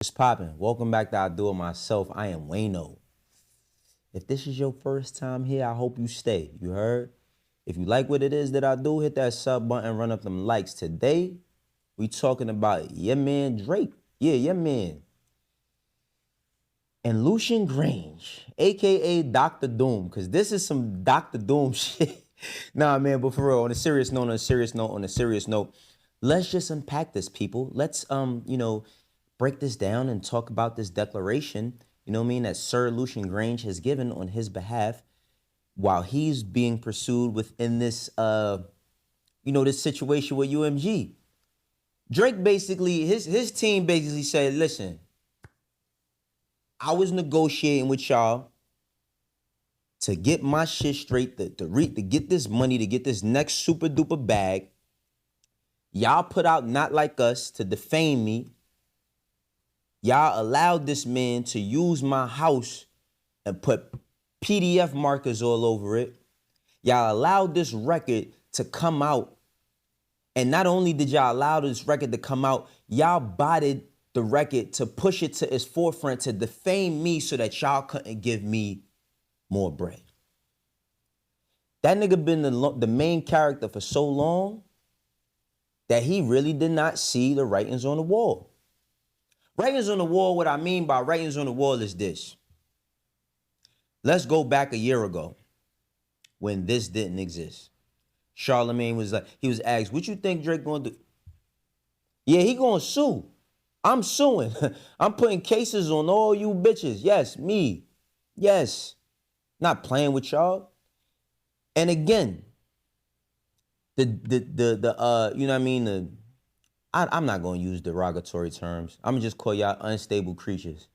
What's poppin'? Welcome back to I Do It Myself. I am Wayno. If this is your first time here, I hope you stay. You heard? If you like what it is that I do, hit that sub button, run up them likes. Today, we talking about your man Drake. Yeah, your man. And Lucian Grainge, aka Dr. Doom, because this is some Dr. Doom shit. Nah, man, but for real, on a serious note, let's just unpack this, people. Let's break this down and talk about this declaration, you know what I mean, that Sir Lucian Grainge has given on his behalf while he's being pursued within this this situation with UMG. Drake basically, his team basically said, listen, I was negotiating with y'all to get my shit straight, to get this money, to get this next super duper bag. Y'all put out Not Like Us to defame me. Y'all allowed this man to use my house and put PDF markers all over it. Y'all allowed this record to come out. And not only did y'all allow this record to come out, y'all botted the record to push it to its forefront to defame me so that y'all couldn't give me more bread. That nigga been the main character for so long that he really did not see the writings on the wall. Writings on the wall, what I mean by writings on the wall is this. Let's go back a year ago when this didn't exist. Charlemagne was like, he was asked, what you think Drake gonna do? Yeah, he gonna sue. I'm suing. I'm putting cases on all you bitches. Yes, me. Yes. Not playing with y'all. And again, I'm not gonna use derogatory terms. I'm gonna just call y'all unstable creatures.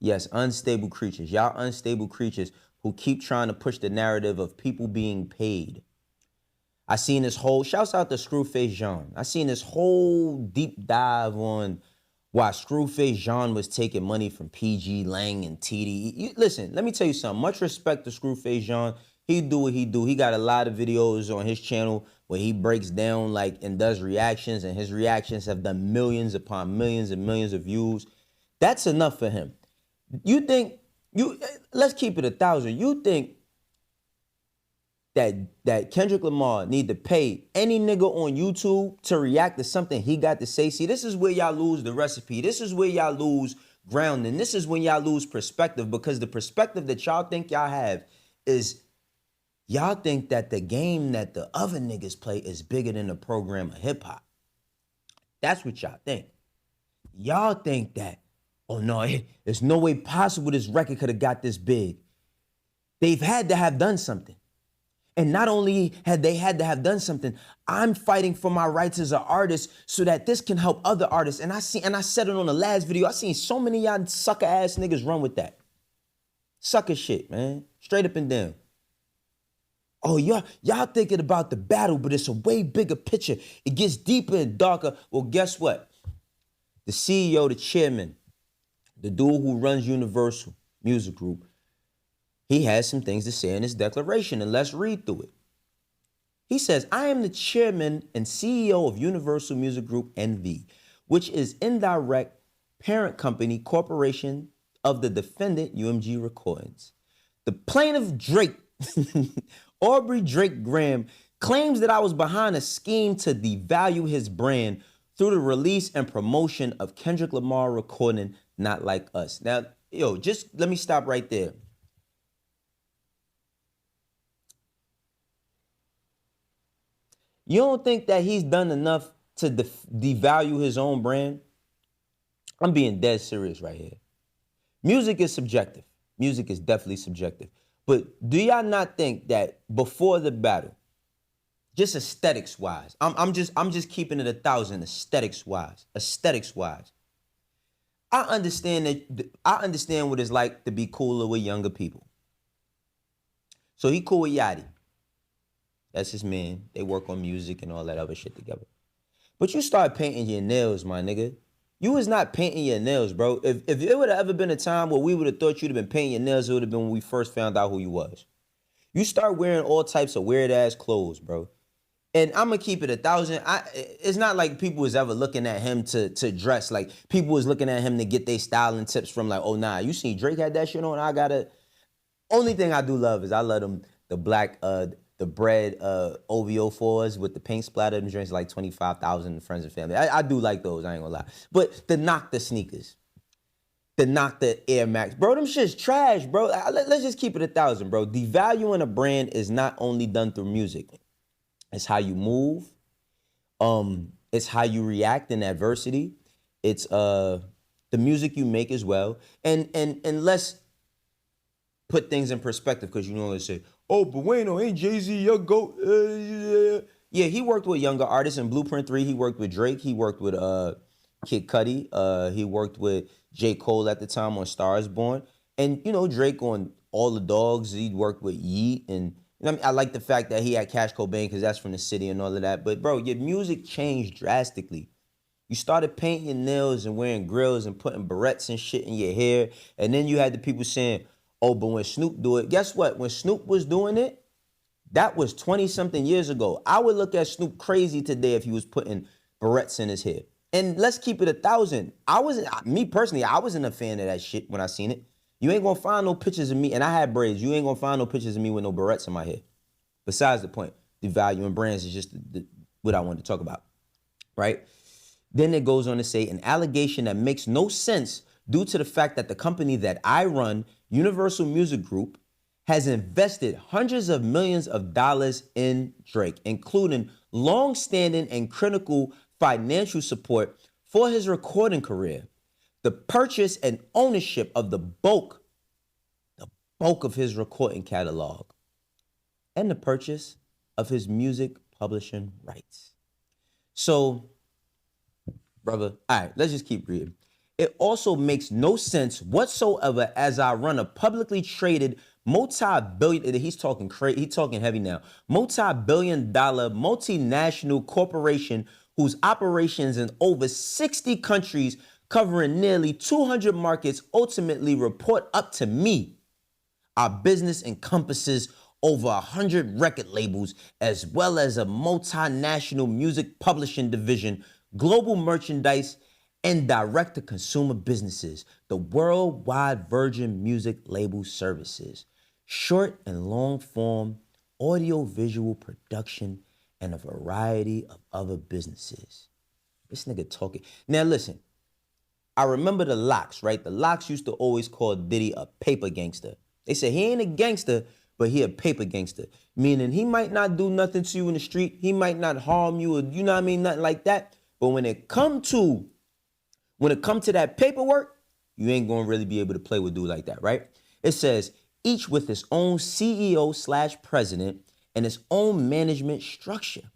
Yes, unstable creatures. Y'all unstable creatures who keep trying to push the narrative of people being paid. I seen this whole, shouts out to Screwface Jean. I seen this whole deep dive on why Screwface Jean was taking money from PG, Lang, and TD. Listen, let me tell you something. Much respect to Screwface Jean. He do what he do. He got a lot of videos on his channel where he breaks down and does reactions, and his reactions have done millions upon millions and millions of views. That's enough for him. Let's keep it 1,000. You think that Kendrick Lamar need to pay any nigga on YouTube to react to something he got to say? See, this is where y'all lose the recipe. This is where y'all lose grounding. This is when y'all lose perspective, because the perspective that y'all think y'all have is y'all think that the game that the other niggas play is bigger than the program of hip hop. That's what y'all think. Y'all think that, oh no, there's no way possible this record could have got this big. They've had to have done something. And not only had they had to have done something, I'm fighting for my rights as an artist so that this can help other artists. And I said it on the last video, I seen so many y'all sucker ass niggas run with that. Sucker shit, man. Straight up and down. Oh, y'all thinking about the battle, but it's a way bigger picture. It gets deeper and darker. Well, guess what? The CEO, the chairman, the dude who runs Universal Music Group, he has some things to say in his declaration, and let's read through it. He says, I am the chairman and CEO of Universal Music Group NV, which is indirect parent company corporation of the defendant UMG Recordings. The plaintiff Drake, Aubrey Drake Graham, claims that I was behind a scheme to devalue his brand through the release and promotion of Kendrick Lamar recording Not Like Us. Now, just let me stop right there. You don't think that he's done enough to devalue his own brand? I'm being dead serious right here. Music is subjective. Music is definitely subjective. But do y'all not think that before the battle, just aesthetics-wise, I'm just keeping it 1,000 aesthetics-wise. I understand what it's like to be cooler with younger people. So he cool with Yachty. That's his man. They work on music and all that other shit together. But you start painting your nails, my nigga. You was not painting your nails, bro. If it would have ever been a time where we would have thought you'd have been painting your nails, it would have been when we first found out who you was. You start wearing all types of weird-ass clothes, bro. And I'm gonna keep it 1,000. It's not like people was ever looking at him to dress. Like people was looking at him to get their styling tips from like, oh nah, you seen Drake had that shit on. I gotta. Only thing I do love is I love them the black the bread OVO fours with the paint splatter. Them drinks like 25,000 in friends and family. I do like those. I ain't gonna lie. But the knock the sneakers. To knock the Air Max. Bro, them shit's trash, bro. Let's just keep it 1,000, bro. Devaluing a brand is not only done through music. It's how you move. It's how you react in adversity. It's the music you make as well. And let's put things in perspective, because you know they say, oh, but Wayno, ain't Jay-Z your GOAT? Yeah, he worked with younger artists. In Blueprint 3, he worked with Drake. He worked with Kid Cudi. He worked with J. Cole at the time on Star Is Born. And, you know, Drake on All the Dogs. He worked with Yeet. And I mean, I like the fact that he had Cash Cobain because that's from the city and all of that. But, bro, your music changed drastically. You started painting your nails and wearing grills and putting barrettes and shit in your hair. And then you had the people saying, oh, but when Snoop do it, guess what? When Snoop was doing it, that was 20-something years ago. I would look at Snoop crazy today if he was putting barrettes in his hair. And let's keep it 1,000. Me personally, I wasn't a fan of that shit when I seen it. You ain't gonna find no pictures of me, and I had braids. You ain't gonna find no pictures of me with no barrettes in my hair. Besides the point, devaluing brands is just what I wanted to talk about, right? Then it goes on to say, an allegation that makes no sense due to the fact that the company that I run, Universal Music Group, has invested hundreds of millions of dollars in Drake, including long-standing and critical financial support for his recording career, the purchase and ownership of the bulk of his recording catalog, and the purchase of his music publishing rights. So, brother, all right, let's just keep reading. It also makes no sense whatsoever as I run a publicly traded multi-billion, he's talking heavy now, multi-billion-dollar multinational corporation whose operations in over 60 countries covering nearly 200 markets ultimately report up to me. Our business encompasses over 100 record labels, as well as a multinational music publishing division, global merchandise, and direct-to-consumer businesses, the worldwide Virgin Music Label Services, short and long-form audio-visual production, and a variety of other businesses. This nigga talking. Now listen, I remember the Locks, right? The Locks used to always call Diddy a paper gangster. They said he ain't a gangster, but he a paper gangster. Meaning he might not do nothing to you in the street. He might not harm you, or you know what I mean, nothing like that. But when it come to that paperwork, you ain't gonna really be able to play with dude like that, right? It says, each with its own CEO/president and its own management structure.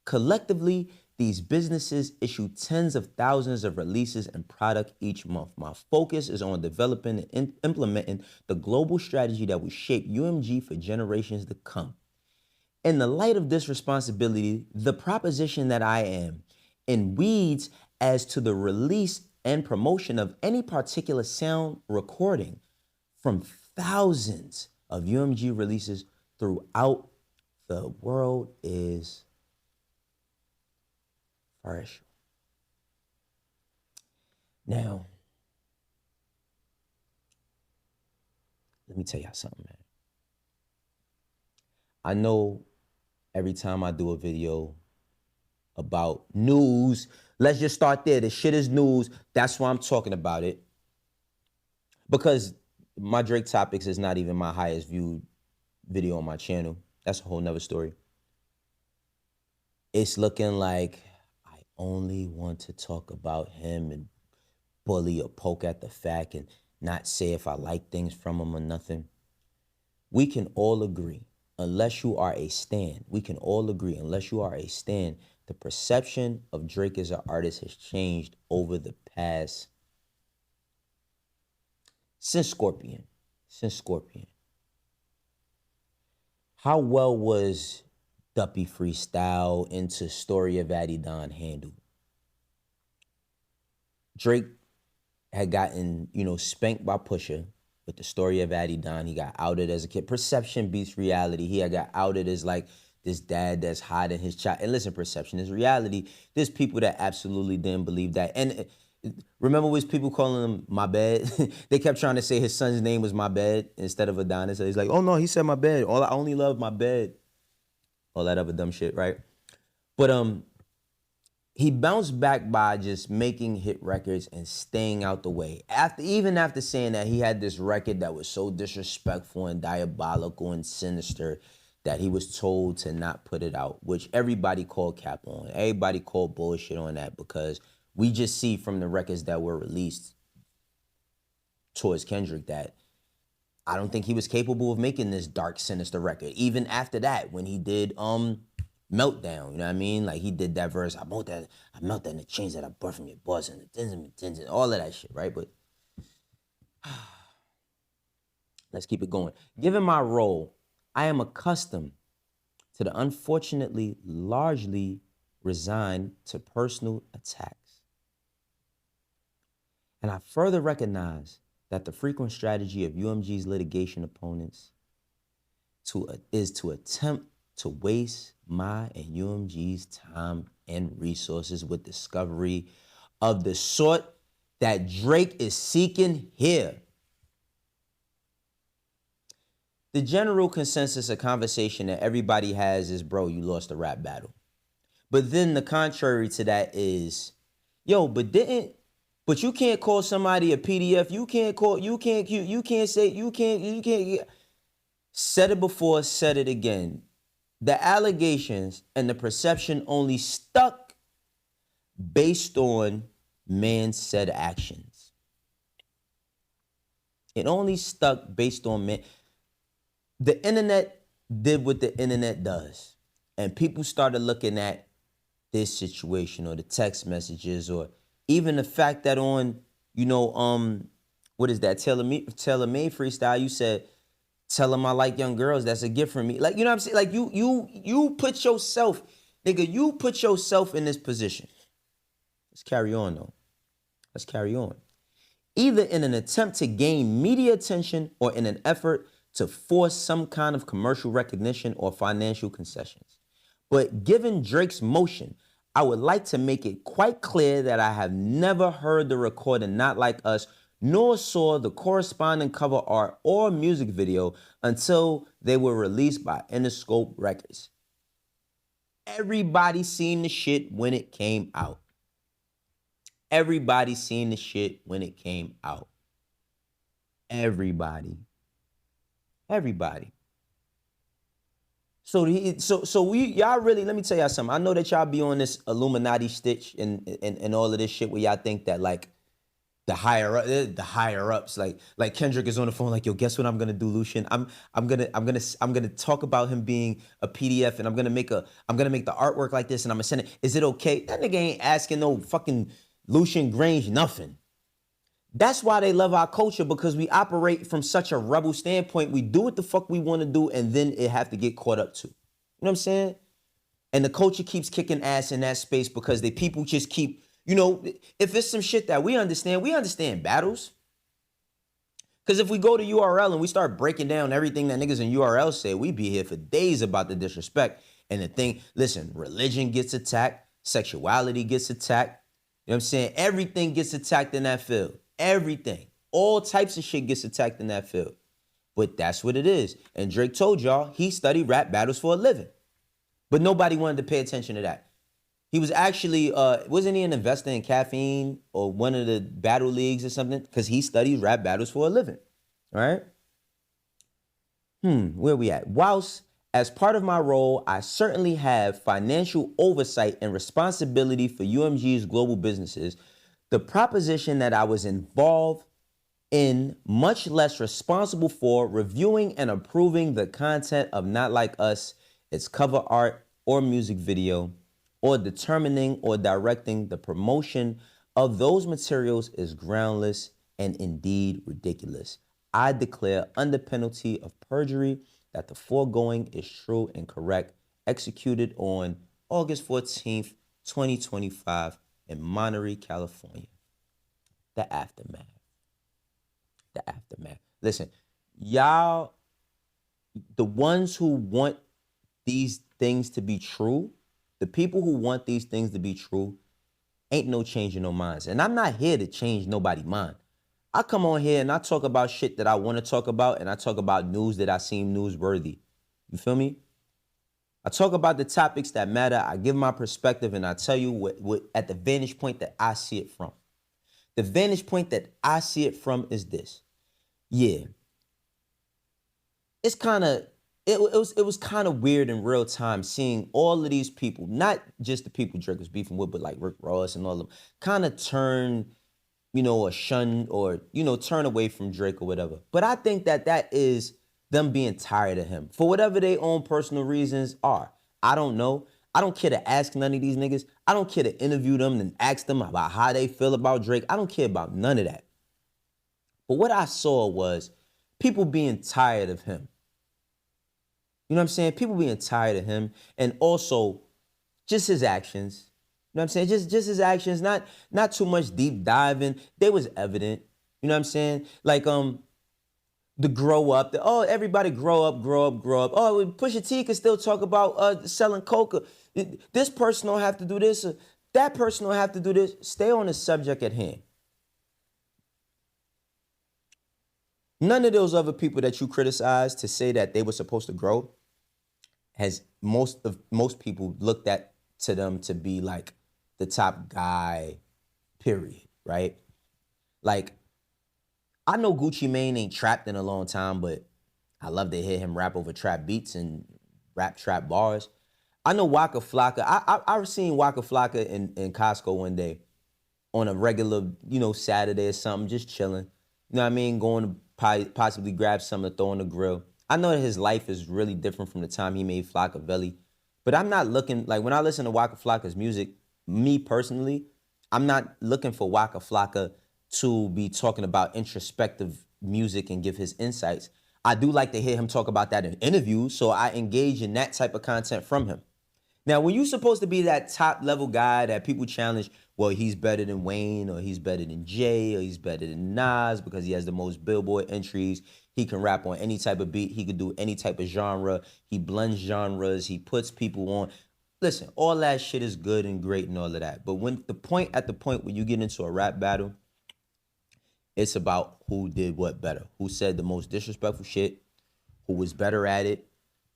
Collectively, these businesses issue tens of thousands of releases and product each month. My focus is on developing and implementing the global strategy that will shape UMG for generations to come. In the light of this responsibility, the proposition that I am in weeds as to the release and promotion of any particular sound recording from thousands of UMG releases throughout the world is fresh. Now, let me tell y'all something, man. I know every time I do a video about news, let's just start there. The shit is news. That's why I'm talking about it. Because my Drake Topics is not even my highest viewed video on my channel. That's a whole nother story. It's looking like I only want to talk about him and bully or poke at the fact and not say if I like things from him or nothing. We can all agree, unless you are a stan, the perception of Drake as an artist has changed over the past, since Scorpion. How well was Duppy Freestyle into Story of Adidon handled? Drake had gotten, spanked by Pusha with the Story of Adidon. He got outed as a kid. Perception beats reality. He had got outed as like this dad that's hiding his child. And listen, perception is reality. There's people that absolutely didn't believe that. And remember was people calling him my bed? They kept trying to say his son's name was my bed instead of Adonis. So he's like, oh no, he said my bed. I only love my bed. All that other dumb shit, right? But he bounced back by just making hit records and staying out the way. Even after saying that he had this record that was so disrespectful and diabolical and sinister that he was told to not put it out, which everybody called cap on. Everybody called bullshit on that because we just see from the records that were released towards Kendrick that I don't think he was capable of making this dark, sinister record. Even after that, when he did Meltdown, you know what I mean? Like he did that verse, I melt that in the chains that I brought from your boss and the tins and all of that shit, right? But let's keep it going. Given my role, I am accustomed to the unfortunately largely resigned to personal attacks. And I further recognize that the frequent strategy of UMG's litigation opponents is to attempt to waste my and UMG's time and resources with discovery of the sort that Drake is seeking here. The general consensus of conversation that everybody has is, bro, you lost the rap battle. But then the contrary to that is, yo, but you can't call somebody a PDF. You can't. Said it before, said it again. The allegations and the perception only stuck based on man said actions. It only stuck based on man. The internet did what the internet does. And people started looking at this situation or the text messages or even the fact that on, what is that, Taylor Made freestyle, you said, tell them I like young girls, that's a gift from me. Like, you know what I'm saying? Like you put yourself, nigga, you put yourself in this position. Let's carry on though. Let's carry on. Either in an attempt to gain media attention or in an effort to force some kind of commercial recognition or financial concessions. But given Drake's motion, I would like to make it quite clear that I have never heard the recording Not Like Us nor saw the corresponding cover art or music video until they were released by Interscope Records. Everybody seen the shit when it came out. Everybody seen the shit when it came out. Everybody. So y'all really, let me tell y'all something. I know that y'all be on this Illuminati stitch and all of this shit where y'all think that like the higher ups, like Kendrick is on the phone, like, yo, guess what I'm gonna do, Lucian? I'm gonna talk about him being a PDF, and I'm gonna make the artwork like this, and I'm gonna send it. Is it okay? That nigga ain't asking no fucking Lucian Grainge nothing. That's why they love our culture, because we operate from such a rebel standpoint. We do what the fuck we want to do, and then it have to get caught up to. You know what I'm saying? And the culture keeps kicking ass in that space because people just keep, if it's some shit that we understand battles. Because if we go to URL and we start breaking down everything that niggas in URL say, we be here for days about the disrespect. And the thing, listen, religion gets attacked, sexuality gets attacked. You know what I'm saying? Everything gets attacked in that field. Everything. All types of shit gets attacked in that field. But that's what it is. And Drake told y'all he studied rap battles for a living. But nobody wanted to pay attention to that. He was actually, wasn't he an investor in caffeine or one of the battle leagues or something? Because he studied rap battles for a living. All right? Where we at? Whilst, as part of my role, I certainly have financial oversight and responsibility for UMG's global businesses, the proposition that I was involved in, much less responsible for, reviewing and approving the content of Not Like Us, its cover art or music video, or determining or directing the promotion of those materials is groundless and indeed ridiculous. I declare under penalty of perjury that the foregoing is true and correct, executed on August 14th, 2025 in Monterey, California. The aftermath. Listen, y'all, the ones who want these things to be true, the people who want these things to be true, ain't no changing no minds. And I'm not here to change nobody's mind. I come on here and I talk about shit that I want to talk about, and I talk about news that I seem newsworthy. You feel me? I talk about the topics that matter. I give my perspective, and I tell you what at the vantage point that I see it from. The vantage point that I see it from is this. Yeah, it's kind of it was kind of weird in real time seeing all of these people, not just the people Drake was beefing with, but like Rick Ross and all of them, kind of turn, or shun or, turn away from Drake or whatever. But I think that is them being tired of him for whatever their own personal reasons are. I don't know. I don't care to ask none of these niggas. I don't care to interview them and ask them about how they feel about Drake. I don't care about none of that. But what I saw was people being tired of him. You know what I'm saying? People being tired of him, and also just his actions. You know what I'm saying? Just his actions, not too much deep diving. They was evident. You know what I'm saying? Like the grow up, everybody grow up, grow up, grow up. Oh, Pusha T can still talk about selling coca. This person don't have to do this. That person don't have to do this. Stay on the subject at hand. None of those other people that you criticize to say that they were supposed to grow has most people looked at to them to be like the top guy, period, right? Like, I know Gucci Mane ain't trapped in a long time, but I love to hear him rap over trap beats and rap trap bars. I know Waka Flocka. I was seeing Waka Flocka in Costco one day on a regular, Saturday or something, just chilling. You know what I mean? Going to possibly grab something to throw on the grill. I know that his life is really different from the time he made Flockavelli, but I'm not looking, like when I listen to Waka Flocka's music, me personally, I'm not looking for Waka Flocka to be talking about introspective music and give his insights. I do like to hear him talk about that in interviews, so I engage in that type of content from him. Now, when you're supposed to be that top level guy that people challenge, well, he's better than Wayne, or he's better than Jay, or he's better than Nas because he has the most Billboard entries. He can rap on any type of beat. He could do any type of genre. He blends genres. He puts people on. Listen, all that shit is good and great and all of that. But at the point where you get into a rap battle, it's about who did what better, who said the most disrespectful shit, who was better at it,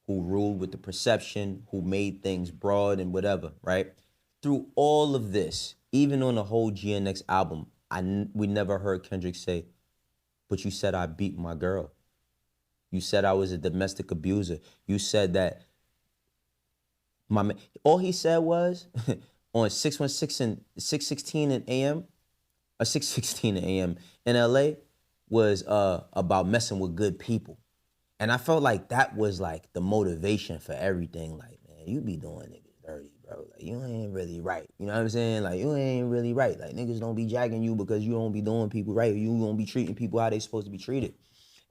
who ruled with the perception, who made things broad and whatever, right? Through all of this, even on the whole GNX album, we never heard Kendrick say, but you said I beat my girl. You said I was a domestic abuser. You said that all he said was on 616 and 616 in AM, or 616 in AM in LA was about messing with good people. And I felt like that was like the motivation for everything. Like, man, you be doing niggas dirty, bro. Like, you ain't really right. You know what I'm saying? Like, you ain't really right. Like, niggas don't be jacking you because you don't be doing people right. You don't be treating people how they supposed to be treated.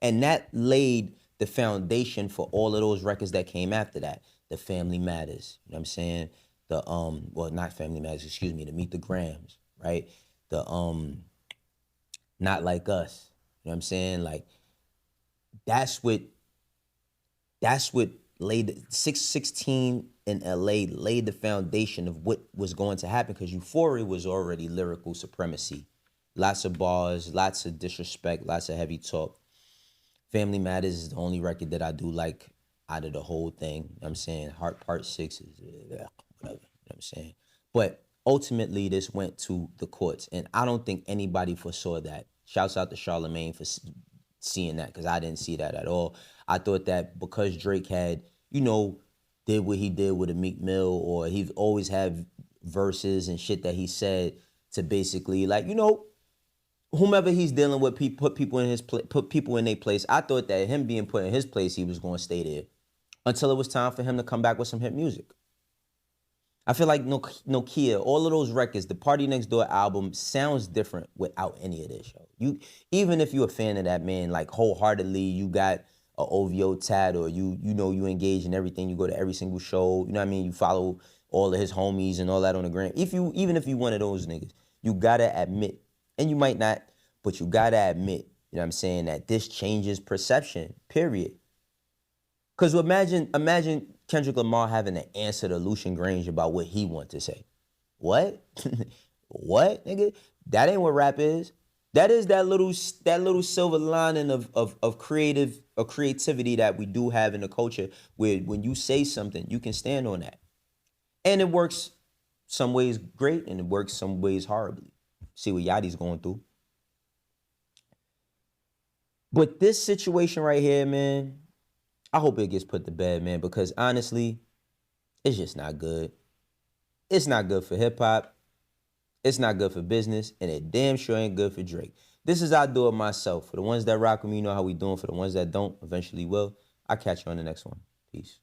And that laid the foundation for all of those records that came after that. The Family Matters, you know what I'm saying? The, not Family Matters, excuse me, the Meet the Grams, right? The, Not Like Us, you know what I'm saying? Like, that's what laid 616 in LA laid the foundation of what was going to happen, because Euphoria was already lyrical supremacy. Lots of bars, lots of disrespect, lots of heavy talk. Family Matters is the only record that I do like out of the whole thing. You know what I'm saying? Heart Part 6 is whatever. You know what I'm saying? But ultimately, this went to the courts, and I don't think anybody foresaw that. Shouts out to Charlemagne for seeing that, because I didn't see that at all. I thought that because Drake had, did what he did with a Meek Mill, or he's always had verses and shit that he said to basically, like, whomever he's dealing with, put people in their place. I thought that him being put in his place, he was going to stay there until it was time for him to come back with some hit music. I feel like Nokia, all of those records, the Party Next Door album sounds different without any of this, yo. Even if you're a fan of that man, like wholeheartedly, you got a OVO tat, or you engage in everything, you go to every single show, you know what I mean? You follow all of his homies and all that on the gram. Even if you one of those niggas, you gotta admit, and you might not, but you gotta admit, you know what I'm saying, that this changes perception, period. Because imagine Kendrick Lamar having to answer to Lucian Grainge about what he wants to say. What? What, nigga? That ain't what rap is. That is that little silver lining of creativity that we do have in the culture, where when you say something, you can stand on that. And it works some ways great and it works some ways horribly. See what Yachty's going through. But this situation right here, man, I hope it gets put to bed, man, because honestly, it's just not good. It's not good for hip hop. It's not good for business, and it damn sure ain't good for Drake. This is how I do it myself. For the ones that rock with me, you know how we doing. For the ones that don't, eventually will. I'll catch you on the next one. Peace.